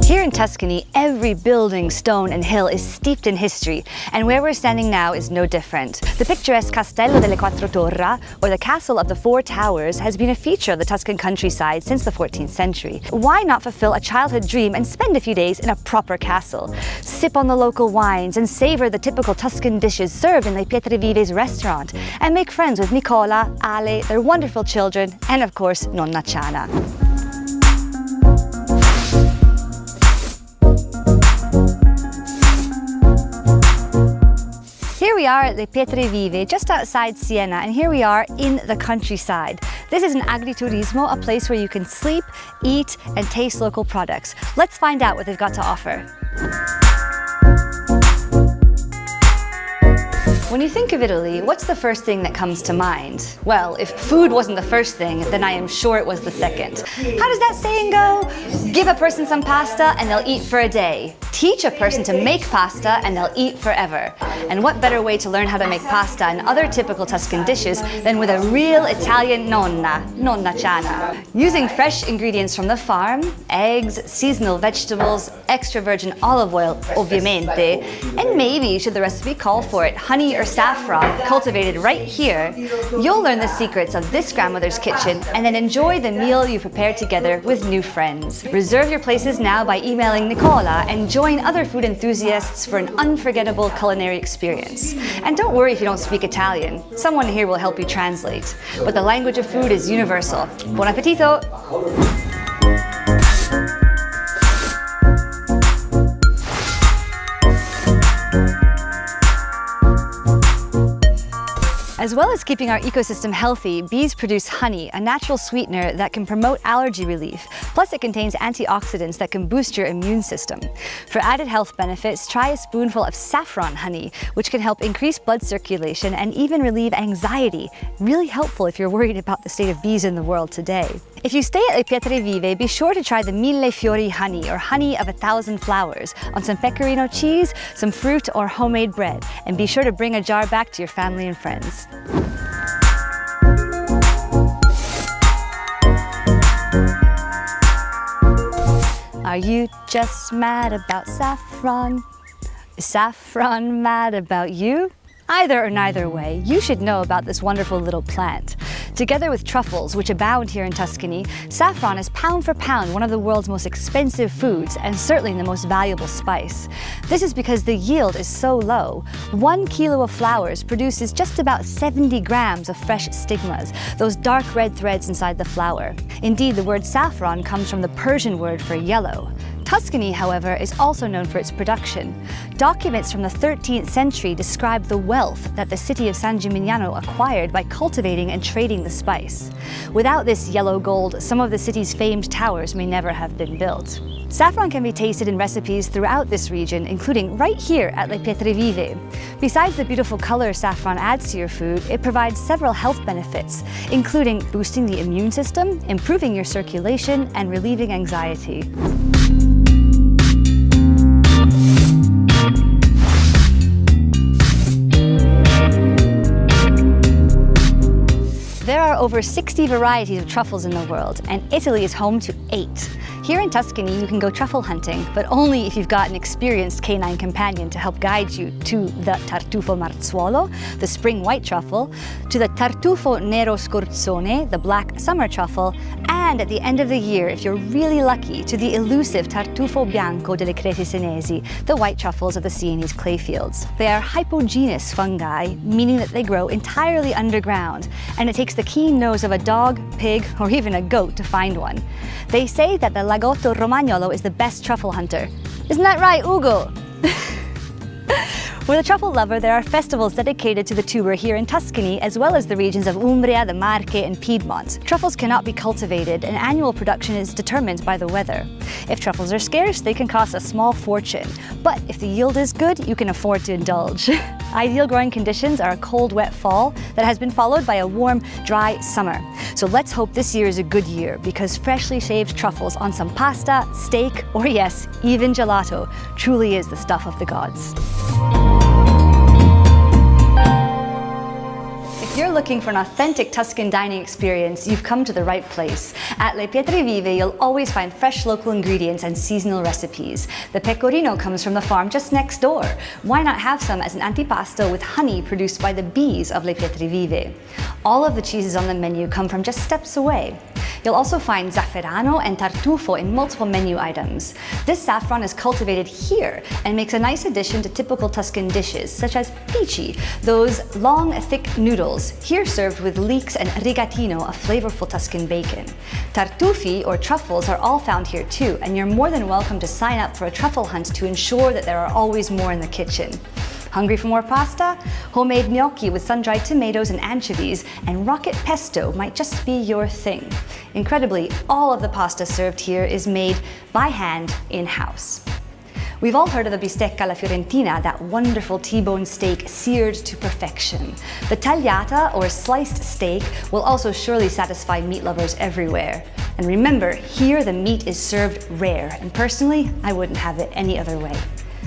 Here in Tuscany, every building, stone and hill is steeped in history, and where we're standing now is no different. The picturesque Castello delle Quattro Torra, or the Castle of the Four Towers, has been a feature of the Tuscan countryside since the 14th century. Why not fulfill a childhood dream and spend a few days in a proper castle? Sip on the local wines and savor the typical Tuscan dishes served in the Pietre Vive's restaurant, and make friends with Nicola, Ale, their wonderful children, and of course, Nonna Ciana. Here we are at the Pietre Vive, just outside Siena, and here we are in the countryside. This is an agriturismo, a place where you can sleep, eat, and taste local products. Let's find out what they've got to offer. When you think of Italy, what's the first thing that comes to mind? Well, if food wasn't the first thing, then I am sure it was the second. How does that saying go? Give a person some pasta and they'll eat for a day. Teach a person to make pasta and they'll eat forever. And what better way to learn how to make pasta and other typical Tuscan dishes than with a real Italian Nonna Ciana. Using fresh ingredients from the farm, eggs, seasonal vegetables, extra virgin olive oil, ovviamente, and maybe, should the recipe call for it, honey or saffron cultivated right here, you'll learn the secrets of this grandmother's kitchen and then enjoy the meal you prepared together with new friends. Reserve your places now by emailing Nicola and join other food enthusiasts for an unforgettable culinary experience. And don't worry if you don't speak Italian. Someone here will help you translate. But the language of food is universal. Buon appetito! As well as keeping our ecosystem healthy, bees produce honey, a natural sweetener that can promote allergy relief. Plus, it contains antioxidants that can boost your immune system. For added health benefits, try a spoonful of saffron honey, which can help increase blood circulation and even relieve anxiety. Really helpful if you're worried about the state of bees in the world today. If you stay at the Pietre Vive, be sure to try the Mille Fiori honey, or honey of 1,000 flowers, on some pecorino cheese, some fruit, or homemade bread. And be sure to bring a jar back to your family and friends. Are you just mad about saffron? Is saffron mad about you? Either or neither way, you should know about this wonderful little plant. Together with truffles, which abound here in Tuscany, saffron is pound for pound one of the world's most expensive foods and certainly the most valuable spice. This is because the yield is so low. 1 kilo of flowers produces just about 70 grams of fresh stigmas, those dark red threads inside the flower. Indeed, the word saffron comes from the Persian word for yellow. Tuscany, however, is also known for its production. Documents from the 13th century describe the wealth that the city of San Gimignano acquired by cultivating and trading the spice. Without this yellow gold, some of the city's famed towers may never have been built. Saffron can be tasted in recipes throughout this region, including right here at Le Pietre Vive. Besides the beautiful color saffron adds to your food, it provides several health benefits, including boosting the immune system, improving your circulation, and relieving anxiety. There are over 60 varieties of truffles in the world, and Italy is home to 8. Here in Tuscany, you can go truffle hunting, but only if you've got an experienced canine companion to help guide you to the tartufo marzuolo, the spring white truffle, to the tartufo nero scorzone, the black summer truffle, and at the end of the year, if you're really lucky, to the elusive tartufo bianco delle creti senesi, the white truffles of the Sienese clay fields. They are hypogenous fungi, meaning that they grow entirely underground, and it takes the keen nose of a dog, pig, or even a goat to find one. They say that the Lagotto Romagnolo is the best truffle hunter. Isn't that right, Ugo? For the truffle lover, there are festivals dedicated to the tuber here in Tuscany, as well as the regions of Umbria, the Marche, and Piedmont. Truffles cannot be cultivated, and annual production is determined by the weather. If truffles are scarce, they can cost a small fortune. But if the yield is good, you can afford to indulge. Ideal growing conditions are a cold, wet fall that has been followed by a warm, dry summer. So let's hope this year is a good year, because freshly shaved truffles on some pasta, steak, or yes, even gelato truly is the stuff of the gods. If you're looking for an authentic Tuscan dining experience, you've come to the right place. At Le Pietre Vive, you'll always find fresh local ingredients and seasonal recipes. The pecorino comes from the farm just next door. Why not have some as an antipasto with honey produced by the bees of Le Pietre Vive? All of the cheeses on the menu come from just steps away. You'll also find zafferano and tartufo in multiple menu items. This saffron is cultivated here and makes a nice addition to typical Tuscan dishes, such as pici, those long, thick noodles, here served with leeks and rigatino, a flavorful Tuscan bacon. Tartufi, or truffles, are all found here too, and you're more than welcome to sign up for a truffle hunt to ensure that there are always more in the kitchen. Hungry for more pasta? Homemade gnocchi with sun-dried tomatoes and anchovies and rocket pesto might just be your thing. Incredibly, all of the pasta served here is made by hand in-house. We've all heard of the bistecca alla fiorentina, that wonderful T-bone steak seared to perfection. The tagliata, or sliced steak, will also surely satisfy meat lovers everywhere. And remember, here the meat is served rare, and personally, I wouldn't have it any other way.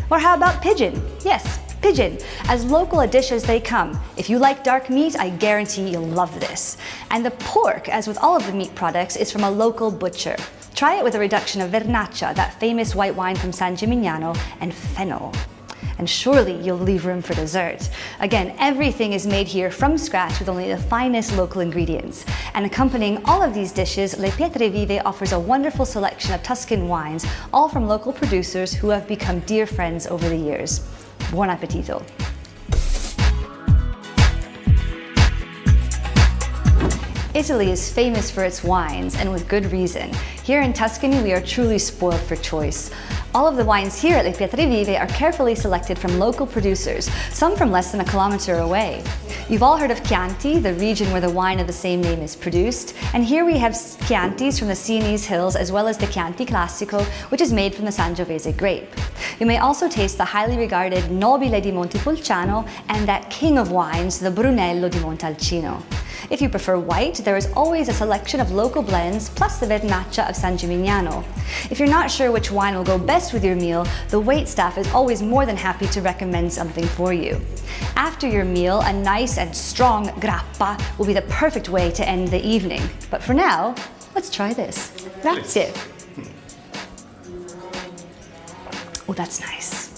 Or how about pigeon? Yes, pigeon, as local a dish as they come. If you like dark meat, I guarantee you'll love this. And the pork, as with all of the meat products, is from a local butcher. Try it with a reduction of vernaccia, that famous white wine from San Gimignano, and fennel. And surely you'll leave room for dessert. Again, everything is made here from scratch with only the finest local ingredients. And accompanying all of these dishes, Le Pietre Vive offers a wonderful selection of Tuscan wines, all from local producers who have become dear friends over the years. Buon appetito! Italy is famous for its wines, and with good reason. Here in Tuscany, we are truly spoiled for choice. All of the wines here at Le Pietre Vive are carefully selected from local producers, some from less than a kilometer away. You've all heard of Chianti, the region where the wine of the same name is produced, and here we have Chiantis from the Sienese hills, as well as the Chianti Classico, which is made from the Sangiovese grape. You may also taste the highly regarded Nobile di Montepulciano and that king of wines, the Brunello di Montalcino. If you prefer white, there is always a selection of local blends, plus the Vernaccia of San Gimignano. If you're not sure which wine will go best with your meal, the waitstaff is always more than happy to recommend something for you. After your meal, a nice and strong grappa will be the perfect way to end the evening. But for now, let's try this. Grazie. Oh, that's nice.